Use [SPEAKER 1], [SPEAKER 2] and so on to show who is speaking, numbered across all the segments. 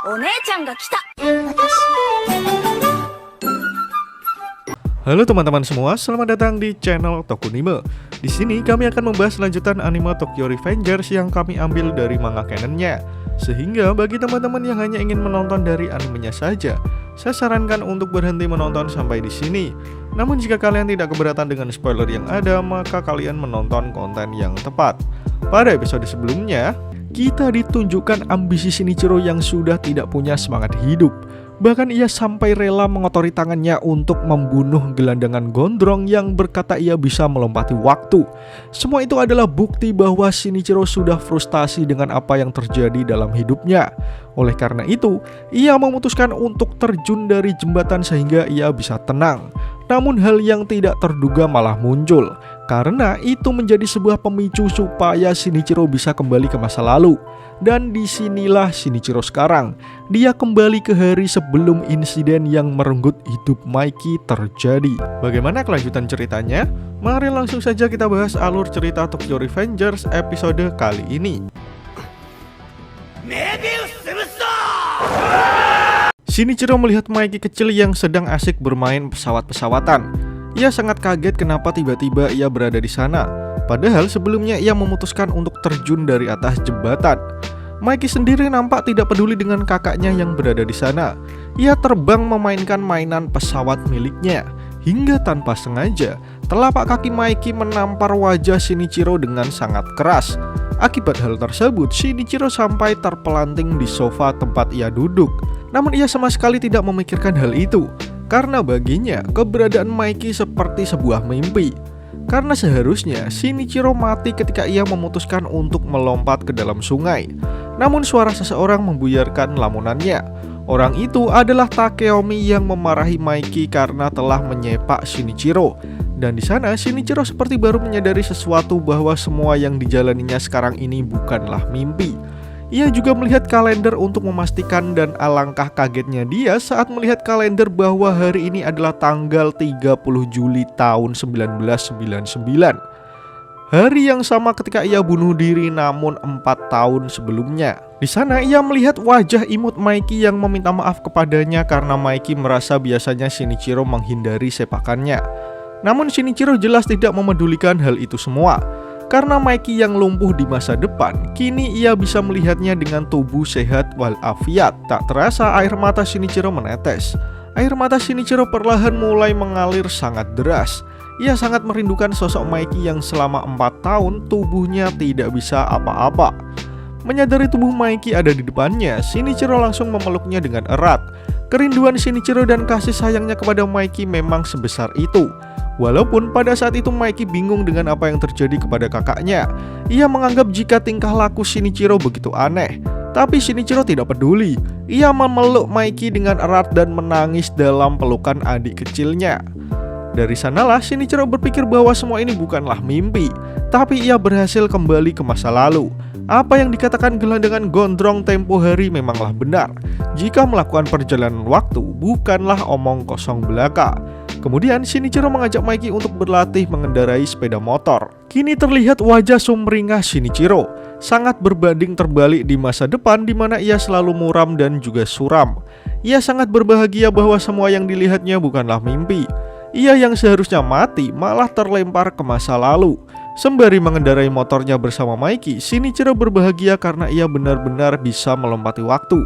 [SPEAKER 1] お姉ちゃんが来た。
[SPEAKER 2] Halo teman-teman semua, selamat datang di channel Tokunime. Di sini kami akan membahas lanjutan anime Tokyo Revengers yang kami ambil dari manga canonnya. Sehingga bagi teman-teman yang hanya ingin menonton dari animenya saja, saya sarankan untuk berhenti menonton sampai di sini. Namun jika kalian tidak keberatan dengan spoiler yang ada, maka kalian menonton konten yang tepat. Pada episode sebelumnya, kita ditunjukkan ambisi Shinichiro yang sudah tidak punya semangat hidup. Bahkan ia sampai rela mengotori tangannya untuk membunuh gelandangan gondrong yang berkata ia bisa melompati waktu. Semua itu adalah bukti bahwa Shinichiro sudah frustasi dengan apa yang terjadi dalam hidupnya. Oleh karena itu, ia memutuskan untuk terjun dari jembatan sehingga ia bisa tenang. Namun hal yang tidak terduga malah muncul, karena itu menjadi sebuah pemicu supaya Shinichiro bisa kembali ke masa lalu. Dan disinilah Shinichiro sekarang. Dia kembali ke hari sebelum insiden yang merenggut hidup Mikey terjadi. Bagaimana kelanjutan ceritanya? Mari langsung saja kita bahas alur cerita Tokyo Revengers episode kali ini. Shinichiro melihat Mikey kecil yang sedang asik bermain pesawat-pesawatan. Ia sangat kaget kenapa tiba-tiba ia berada di sana. Padahal sebelumnya ia memutuskan untuk terjun dari atas jembatan. Mikey sendiri nampak tidak peduli dengan kakaknya yang berada di sana. Ia terbang memainkan mainan pesawat miliknya. Hingga tanpa sengaja, telapak kaki Mikey menampar wajah Shinichiro dengan sangat keras. Akibat hal tersebut, Shinichiro sampai terpelanting di sofa tempat ia duduk. Namun ia sama sekali tidak memikirkan hal itu, karena baginya keberadaan Mikey seperti sebuah mimpi. Karena seharusnya Shinichiro mati ketika ia memutuskan untuk melompat ke dalam sungai. Namun suara seseorang membuyarkan lamunannya. Orang itu adalah Takeomi yang memarahi Mikey karena telah menyepak Shinichiro. Dan di sana Shinichiro seperti baru menyadari sesuatu bahwa semua yang dijalaninya sekarang ini bukanlah mimpi. Ia juga melihat kalender untuk memastikan dan alangkah kagetnya dia saat melihat kalender bahwa hari ini adalah tanggal 30 Juli tahun 1999. Hari yang sama ketika ia bunuh diri namun 4 tahun sebelumnya. Di sana ia melihat wajah imut Mikey yang meminta maaf kepadanya karena Mikey merasa biasanya Shinichiro menghindari sepakannya. Namun Shinichiro jelas tidak memedulikan hal itu semua. Karena Mikey yang lumpuh di masa depan, kini ia bisa melihatnya dengan tubuh sehat walafiat. Tak terasa air mata Shinichiro menetes. Air mata Shinichiro perlahan mulai mengalir sangat deras. Ia sangat merindukan sosok Mikey yang selama 4 tahun tubuhnya tidak bisa apa-apa. Menyadari tubuh Mikey ada di depannya, Shinichiro langsung memeluknya dengan erat. Kerinduan Shinichiro dan kasih sayangnya kepada Mikey memang sebesar itu. Walaupun pada saat itu Mikey bingung dengan apa yang terjadi kepada kakaknya. Ia menganggap jika tingkah laku Shinichiro begitu aneh. Tapi Shinichiro tidak peduli. Ia memeluk Mikey dengan erat dan menangis dalam pelukan adik kecilnya. Dari sanalah Shinichiro berpikir bahwa semua ini bukanlah mimpi, tapi ia berhasil kembali ke masa lalu. Apa yang dikatakan gelandangan gondrong tempo hari memanglah benar. Jika melakukan perjalanan waktu bukanlah omong kosong belaka. Kemudian Shinichiro mengajak Mikey untuk berlatih mengendarai sepeda motor. Kini terlihat wajah sumringah Shinichiro sangat berbanding terbalik di masa depan di mana ia selalu muram dan juga suram. Ia sangat berbahagia bahwa semua yang dilihatnya bukanlah mimpi. Ia yang seharusnya mati malah terlempar ke masa lalu. Sembari mengendarai motornya bersama Mikey, Shinichiro berbahagia karena ia benar-benar bisa melompati waktu.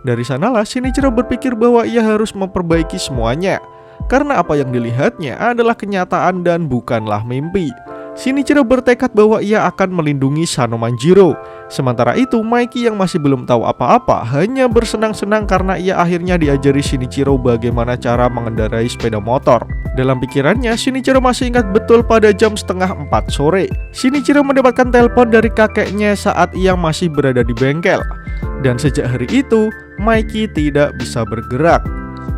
[SPEAKER 2] Dari sanalah Shinichiro berpikir bahwa ia harus memperbaiki semuanya. Karena apa yang dilihatnya adalah kenyataan dan bukanlah mimpi. Shinichiro bertekad bahwa ia akan melindungi Sano Manjiro. Sementara itu Mikey yang masih belum tahu apa-apa hanya bersenang-senang karena ia akhirnya diajari Shinichiro bagaimana cara mengendarai sepeda motor. Dalam pikirannya Shinichiro masih ingat betul pada jam setengah 4 sore Shinichiro mendapatkan telepon dari kakeknya saat ia masih berada di bengkel. Dan sejak hari itu Mikey tidak bisa bergerak.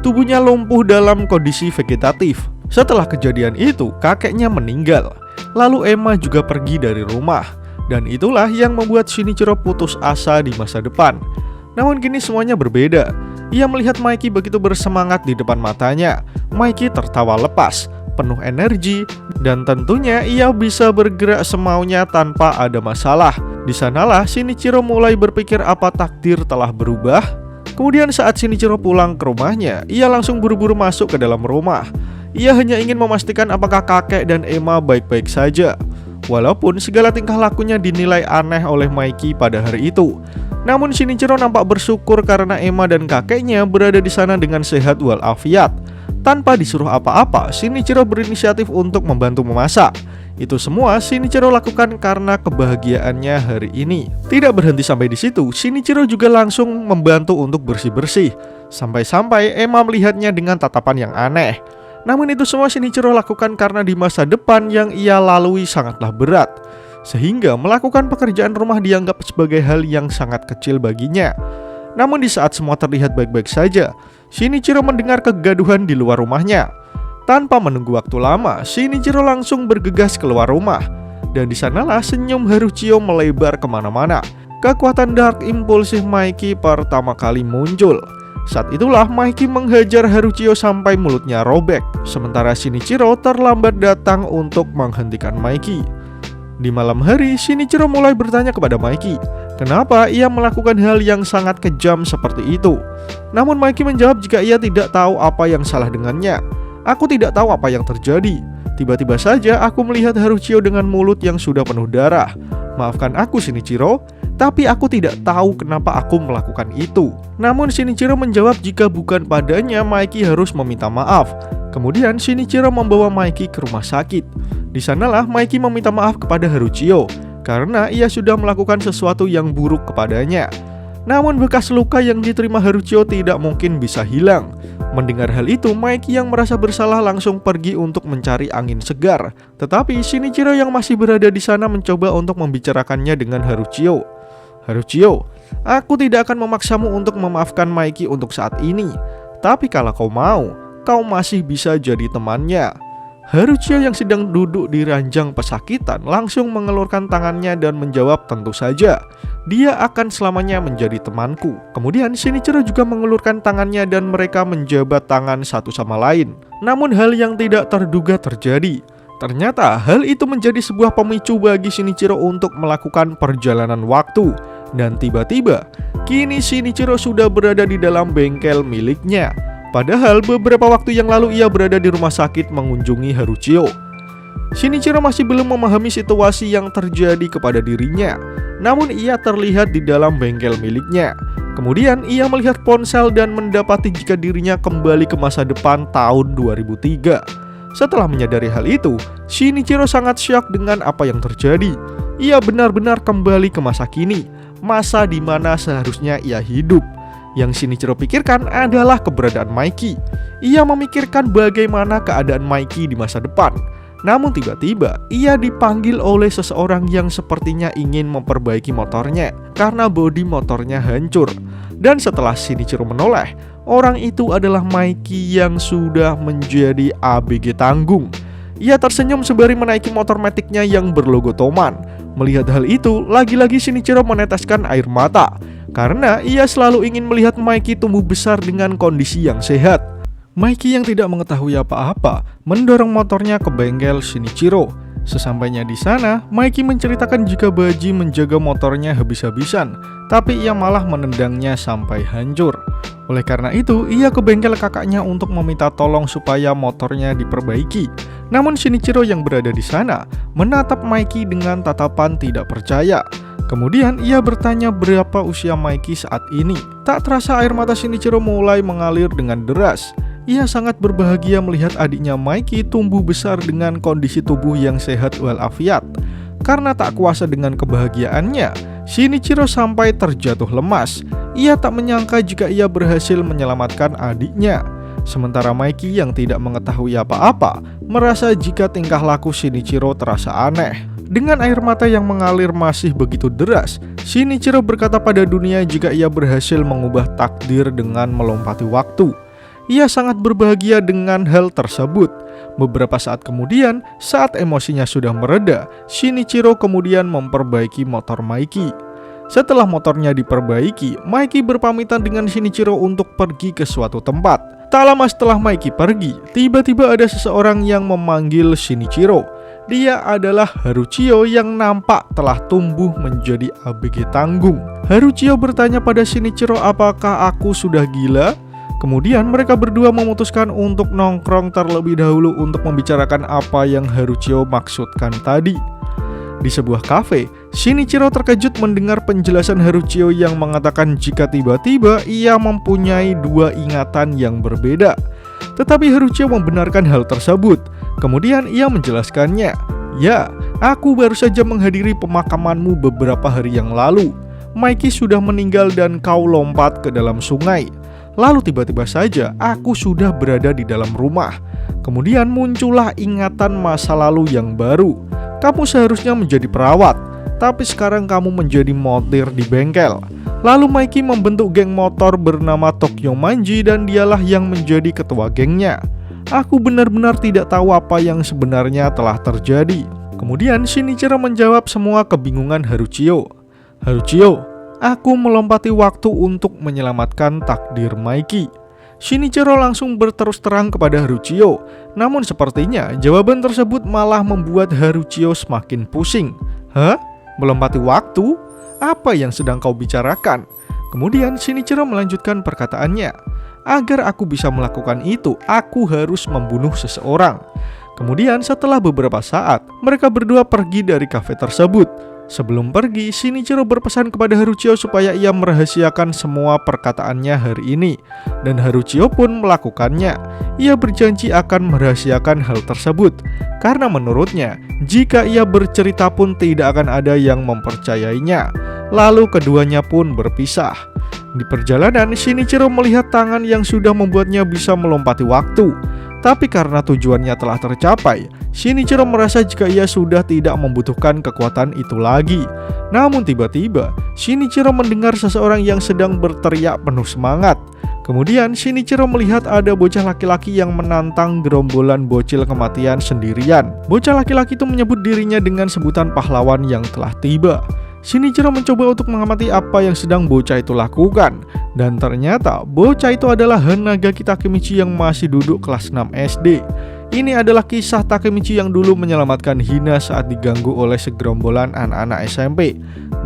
[SPEAKER 2] Tubuhnya lumpuh dalam kondisi vegetatif. Setelah kejadian itu, kakeknya meninggal. Lalu Emma juga pergi dari rumah. Dan itulah yang membuat Shinichiro putus asa di masa depan. Namun kini semuanya berbeda. Ia melihat Mikey begitu bersemangat di depan matanya. Mikey tertawa lepas, penuh energi, dan tentunya ia bisa bergerak semaunya tanpa ada masalah. Di sanalah Shinichiro mulai berpikir apa takdir telah berubah. Kemudian saat Shinichiro pulang ke rumahnya, ia langsung buru-buru masuk ke dalam rumah. Ia hanya ingin memastikan apakah kakek dan Emma baik-baik saja. Walaupun segala tingkah lakunya dinilai aneh oleh Maiki pada hari itu, namun Shinichiro nampak bersyukur karena Emma dan kakeknya berada di sana dengan sehat walafiat. Tanpa disuruh apa-apa, Shinichiro berinisiatif untuk membantu memasak. Itu semua Shinichiro lakukan karena kebahagiaannya hari ini. Tidak berhenti sampai di situ, Shinichiro juga langsung membantu untuk bersih-bersih. Sampai-sampai Emma melihatnya dengan tatapan yang aneh. Namun itu semua Shinichiro lakukan karena di masa depan yang ia lalui sangatlah berat, sehingga melakukan pekerjaan rumah dianggap sebagai hal yang sangat kecil baginya. Namun di saat semua terlihat baik-baik saja, Shinichiro mendengar kegaduhan di luar rumahnya. Tanpa menunggu waktu lama, Shinichiro langsung bergegas keluar rumah. Dan di sanalah senyum Haruchio melebar kemana-mana. Kekuatan Dark Impulsif Maiki pertama kali muncul. Saat itulah Maiki menghajar Haruchio sampai mulutnya robek. Sementara Shinichiro terlambat datang untuk menghentikan Maiki. Di malam hari, Shinichiro mulai bertanya kepada Maiki, kenapa ia melakukan hal yang sangat kejam seperti itu. Namun Maiki menjawab jika ia tidak tahu apa yang salah dengannya. Aku tidak tahu apa yang terjadi. Tiba-tiba saja aku melihat Haruchio dengan mulut yang sudah penuh darah. Maafkan aku Shinichiro, tapi aku tidak tahu kenapa aku melakukan itu. Namun Shinichiro menjawab jika bukan padanya Maiki harus meminta maaf. Kemudian Shinichiro membawa Maiki ke rumah sakit. Di sanalah Maiki meminta maaf kepada Haruchio karena ia sudah melakukan sesuatu yang buruk kepadanya. Namun bekas luka yang diterima Haruchio tidak mungkin bisa hilang. Mendengar hal itu, Maiki yang merasa bersalah langsung pergi untuk mencari angin segar. Tetapi Shinichiro yang masih berada di sana mencoba untuk membicarakannya dengan Haruchio. Haruchio, aku tidak akan memaksamu untuk memaafkan Maiki untuk saat ini. Tapi kalau kau mau, kau masih bisa jadi temannya. Haruchio yang sedang duduk di ranjang pesakitan langsung mengelurkan tangannya dan menjawab tentu saja. Dia akan selamanya menjadi temanku. Kemudian Shinichiro juga mengelurkan tangannya dan mereka menjabat tangan satu sama lain. Namun hal yang tidak terduga terjadi. Ternyata hal itu menjadi sebuah pemicu bagi Shinichiro untuk melakukan perjalanan waktu. Dan tiba-tiba, kini Shinichiro sudah berada di dalam bengkel miliknya. Padahal beberapa waktu yang lalu ia berada di rumah sakit mengunjungi Haruchio. Shinichiro masih belum memahami situasi yang terjadi kepada dirinya. Namun ia terlihat di dalam bengkel miliknya. Kemudian ia melihat ponsel dan mendapati jika dirinya kembali ke masa depan tahun 2003. Setelah menyadari hal itu, Shinichiro sangat syok dengan apa yang terjadi. Ia benar-benar kembali ke masa kini, masa di mana seharusnya ia hidup. Yang Shinichiro pikirkan adalah keberadaan Maiki. Ia memikirkan bagaimana keadaan Maiki di masa depan. Namun tiba-tiba ia dipanggil oleh seseorang yang sepertinya ingin memperbaiki motornya karena bodi motornya hancur. Dan setelah Shinichiro menoleh, orang itu adalah Maiki yang sudah menjadi ABG tanggung. Ia tersenyum sembari menaiki motor metiknya yang berlogo Toman. Melihat hal itu, lagi-lagi Shinichiro meneteskan air mata karena ia selalu ingin melihat Maiki tumbuh besar dengan kondisi yang sehat. Maiki yang tidak mengetahui apa-apa mendorong motornya ke bengkel Shinichiro. Sesampainya di sana, Maiki menceritakan jika Baji menjaga motornya habis-habisan, tapi ia malah menendangnya sampai hancur. Oleh karena itu, ia ke bengkel kakaknya untuk meminta tolong supaya motornya diperbaiki. Namun Shinichiro yang berada di sana menatap Maiki dengan tatapan tidak percaya. Kemudian ia bertanya berapa usia Maiki saat ini. Tak terasa air mata Shinichiro mulai mengalir dengan deras. Ia sangat berbahagia melihat adiknya Maiki tumbuh besar dengan kondisi tubuh yang sehat walafiat. Karena tak kuasa dengan kebahagiaannya, Shinichiro sampai terjatuh lemas. Ia tak menyangka jika ia berhasil menyelamatkan adiknya. Sementara Maiki yang tidak mengetahui apa-apa merasa jika tingkah laku Shinichiro terasa aneh. Dengan air mata yang mengalir masih begitu deras, Shinichiro berkata pada dunia jika ia berhasil mengubah takdir dengan melompati waktu. Ia sangat berbahagia dengan hal tersebut. Beberapa saat kemudian, saat emosinya sudah mereda, Shinichiro kemudian memperbaiki motor Maiki. Setelah motornya diperbaiki, Maiki berpamitan dengan Shinichiro untuk pergi ke suatu tempat. Tak lama setelah Maiki pergi, tiba-tiba ada seseorang yang memanggil Shinichiro. Dia adalah Haruchio yang nampak telah tumbuh menjadi ABG tanggung. Haruchio bertanya pada Shinichiro apakah aku sudah gila? Kemudian mereka berdua memutuskan untuk nongkrong terlebih dahulu untuk membicarakan apa yang Haruchio maksudkan tadi. Di sebuah kafe, Shinichiro terkejut mendengar penjelasan Haruchio yang mengatakan jika tiba-tiba ia mempunyai dua ingatan yang berbeda. Tetapi Haruchio membenarkan hal tersebut. Kemudian ia menjelaskannya, "Ya, aku baru saja menghadiri pemakamanmu beberapa hari yang lalu. Mikey sudah meninggal dan kau lompat ke dalam sungai. Lalu tiba-tiba saja aku sudah berada di dalam rumah. Kemudian muncullah ingatan masa lalu yang baru. Kamu seharusnya menjadi perawat, tapi sekarang kamu menjadi montir di bengkel. Lalu Mikey membentuk geng motor bernama Tokyo Manji dan dialah yang menjadi ketua gengnya. Aku benar-benar tidak tahu apa yang sebenarnya telah terjadi." Kemudian Shinichiro menjawab semua kebingungan Haruchio. "Haruchio, aku melompati waktu untuk menyelamatkan takdir Mikey." Shinichiro langsung berterus terang kepada Haruchio. Namun sepertinya jawaban tersebut malah membuat Haruchio semakin pusing. "Hah? Melompati waktu? Apa yang sedang kau bicarakan?" Kemudian Shinichiro melanjutkan perkataannya. "Agar aku bisa melakukan itu, aku harus membunuh seseorang." Kemudian setelah beberapa saat, mereka berdua pergi dari kafe tersebut. Sebelum pergi, Shinichiro berpesan kepada Haruchio supaya ia merahasiakan semua perkataannya hari ini. Dan Haruchio pun melakukannya. Ia berjanji akan merahasiakan hal tersebut, karena menurutnya, jika ia bercerita pun tidak akan ada yang mempercayainya. Lalu keduanya pun berpisah. Di perjalanan, Shinichiro melihat tangan yang sudah membuatnya bisa melompati waktu. Tapi karena tujuannya telah tercapai, Shinichiro merasa jika ia sudah tidak membutuhkan kekuatan itu lagi. Namun tiba-tiba, Shinichiro mendengar seseorang yang sedang berteriak penuh semangat. Kemudian Shinichiro melihat ada bocah laki-laki yang menantang gerombolan bocil kematian sendirian. Bocah laki-laki itu menyebut dirinya dengan sebutan pahlawan yang telah tiba. Shinichiro mencoba untuk mengamati apa yang sedang bocah itu lakukan. Dan ternyata bocah itu adalah Hanagaki Takemichi yang masih duduk kelas 6 SD. Ini adalah kisah Takemichi yang dulu menyelamatkan Hina saat diganggu oleh segerombolan anak-anak SMP,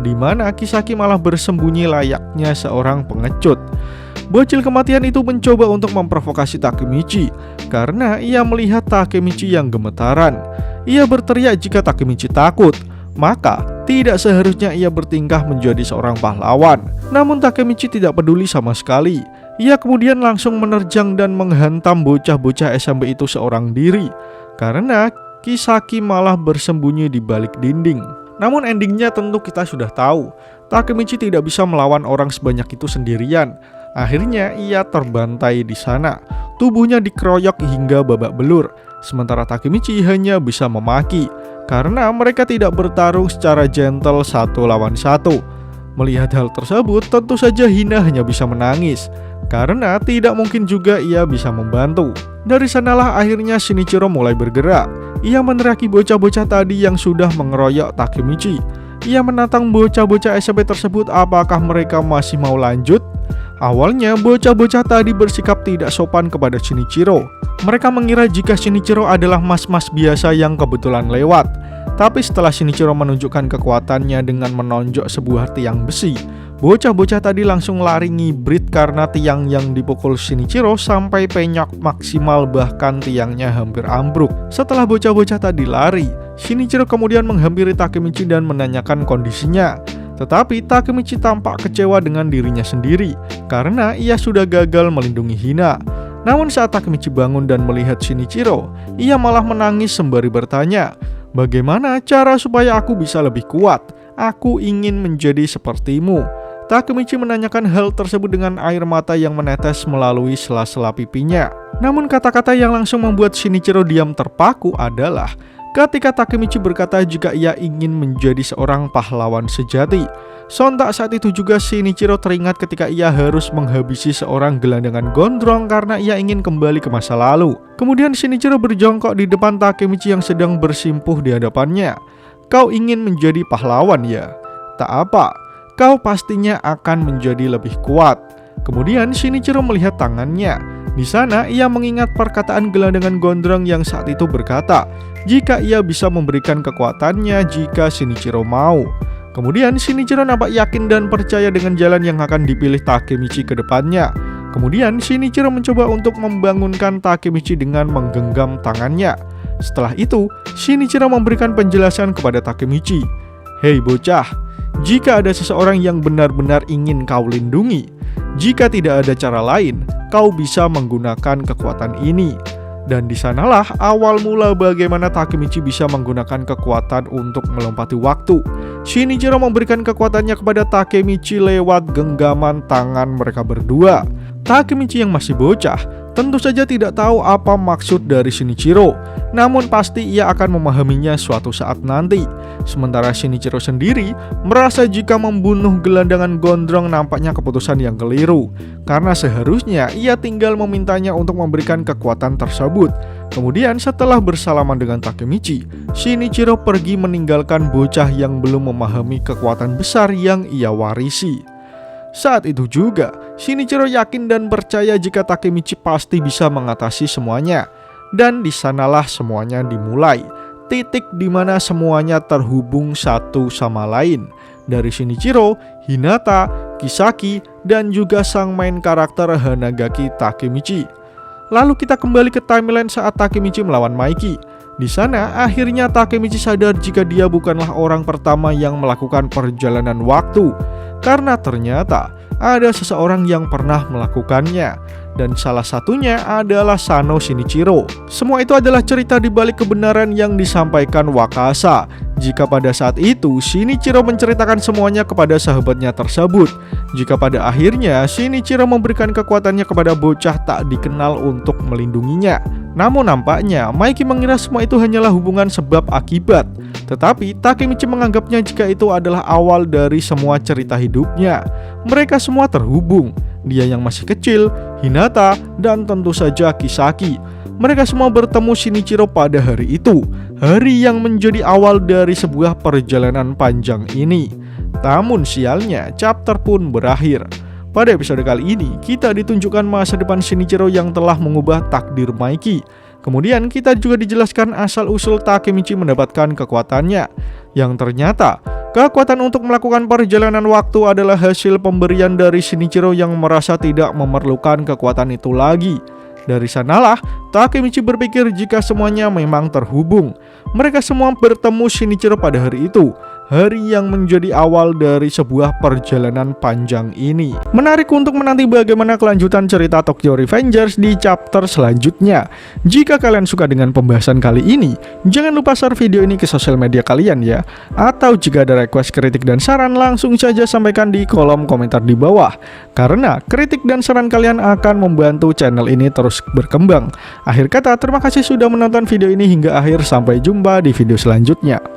[SPEAKER 2] di mana Kisaki malah bersembunyi layaknya seorang pengecut. Bocil kematian itu mencoba untuk memprovokasi Takemichi karena ia melihat Takemichi yang gemetaran. Ia berteriak jika Takemichi takut, maka tidak seharusnya ia bertingkah menjadi seorang pahlawan. Namun Takemichi tidak peduli sama sekali. Ia kemudian langsung menerjang dan menghantam bocah-bocah SMP itu seorang diri, karena Kisaki malah bersembunyi di balik dinding. Namun endingnya tentu kita sudah tahu, Takemichi tidak bisa melawan orang sebanyak itu sendirian. Akhirnya ia terbantai di sana. Tubuhnya dikeroyok hingga babak belur. Sementara Takemichi hanya bisa memaki, karena mereka tidak bertarung secara gentle satu lawan satu. Melihat hal tersebut, tentu saja Hina hanya bisa menangis, karena tidak mungkin juga ia bisa membantu. Dari sanalah akhirnya Shinichiro mulai bergerak. Ia meneraki bocah-bocah tadi yang sudah mengeroyok Takemichi. Ia menantang bocah-bocah SMP tersebut apakah mereka masih mau lanjut. Awalnya bocah-bocah tadi bersikap tidak sopan kepada Shinichiro. Mereka mengira jika Shinichiro adalah mas-mas biasa yang kebetulan lewat. Tapi setelah Shinichiro menunjukkan kekuatannya dengan menonjok sebuah tiang besi, bocah-bocah tadi langsung lari ngibrit karena tiang yang dipukul Shinichiro sampai penyok maksimal, bahkan tiangnya hampir ambruk. Setelah bocah-bocah tadi lari, Shinichiro kemudian menghampiri Takemichi dan menanyakan kondisinya. Tetapi Takemichi tampak kecewa dengan dirinya sendiri karena ia sudah gagal melindungi Hina. Namun saat Takemichi bangun dan melihat Shinichiro, ia malah menangis sembari bertanya, "Bagaimana cara supaya aku bisa lebih kuat? Aku ingin menjadi sepertimu." Takemichi menanyakan hal tersebut dengan air mata yang menetes melalui sela-sela pipinya. Namun kata-kata yang langsung membuat Shinichiro diam terpaku adalah ketika Takemichi berkata jika ia ingin menjadi seorang pahlawan sejati. Sontak saat itu juga Shinichiro teringat ketika ia harus menghabisi seorang gelandangan gondrong karena ia ingin kembali ke masa lalu. Kemudian Shinichiro berjongkok di depan Takemichi yang sedang bersimpuh di hadapannya. "Kau ingin menjadi pahlawan ya? Tak apa, kau pastinya akan menjadi lebih kuat." Kemudian Shinichiro melihat tangannya. Di sana ia mengingat perkataan gelandangan gondrong yang saat itu berkata, jika ia bisa memberikan kekuatannya jika Shinichiro mau. Kemudian Shinichiro nampak yakin dan percaya dengan jalan yang akan dipilih Takemichi ke depannya. Kemudian Shinichiro mencoba untuk membangunkan Takemichi dengan menggenggam tangannya. Setelah itu, Shinichiro memberikan penjelasan kepada Takemichi. "Hei bocah, jika ada seseorang yang benar-benar ingin kau lindungi, jika tidak ada cara lain, kau bisa menggunakan kekuatan ini." Dan disanalah awal mula bagaimana Takemichi bisa menggunakan kekuatan untuk melompati waktu. Shinichiro memberikan kekuatannya kepada Takemichi lewat genggaman tangan mereka berdua. Takemichi yang masih bocah tentu saja tidak tahu apa maksud dari Shinichiro, namun pasti ia akan memahaminya suatu saat nanti. Sementara Shinichiro sendiri merasa jika membunuh gelandangan gondrong nampaknya keputusan yang keliru, karena seharusnya ia tinggal memintanya untuk memberikan kekuatan tersebut. Kemudian setelah bersalaman dengan Takemichi, Shinichiro pergi meninggalkan bocah yang belum memahami kekuatan besar yang ia warisi. Saat itu juga, Shinichiro yakin dan percaya jika Takemichi pasti bisa mengatasi semuanya. Dan disanalah semuanya dimulai. Titik di mana semuanya terhubung satu sama lain. Dari Shinichiro, Hinata, Kisaki, dan juga sang main karakter Hanagaki Takemichi. Lalu kita kembali ke timeline saat Takemichi melawan Maiki. Di sana akhirnya Takemichi sadar jika dia bukanlah orang pertama yang melakukan perjalanan waktu, karena ternyata ada seseorang yang pernah melakukannya, dan salah satunya adalah Sano Shinichiro. Semua itu adalah cerita di balik kebenaran yang disampaikan Wakasa. Jika pada saat itu Shinichiro menceritakan semuanya kepada sahabatnya tersebut, jika pada akhirnya Shinichiro memberikan kekuatannya kepada bocah tak dikenal untuk melindunginya. Namun nampaknya Maiki mengira semua itu hanyalah hubungan sebab akibat. Tetapi Takemichi menganggapnya jika itu adalah awal dari semua cerita hidupnya. Mereka semua terhubung. Dia yang masih kecil, Hinata, dan tentu saja Kisaki. Mereka semua bertemu Shinichiro pada hari itu, hari yang menjadi awal dari sebuah perjalanan panjang ini. Namun sialnya, chapter pun berakhir. Pada episode kali ini, kita ditunjukkan masa depan Shinichiro yang telah mengubah takdir Maiki. Kemudian kita juga dijelaskan asal-usul Takemichi mendapatkan kekuatannya, yang ternyata kekuatan untuk melakukan perjalanan waktu adalah hasil pemberian dari Shinichiro yang merasa tidak memerlukan kekuatan itu lagi. Dari sanalah Takemichi berpikir jika semuanya memang terhubung. Mereka semua bertemu Shinichiro pada hari itu, hari yang menjadi awal dari sebuah perjalanan panjang ini. Menarik untuk menanti bagaimana kelanjutan cerita Tokyo Revengers di chapter selanjutnya. Jika kalian suka dengan pembahasan kali ini, jangan lupa share video ini ke sosial media kalian ya. Atau jika ada request, kritik, dan saran, langsung saja sampaikan di kolom komentar di bawah. Karena kritik dan saran kalian akan membantu channel ini terus berkembang. Akhir kata, terima kasih sudah menonton video ini hingga akhir. Sampai jumpa di video selanjutnya.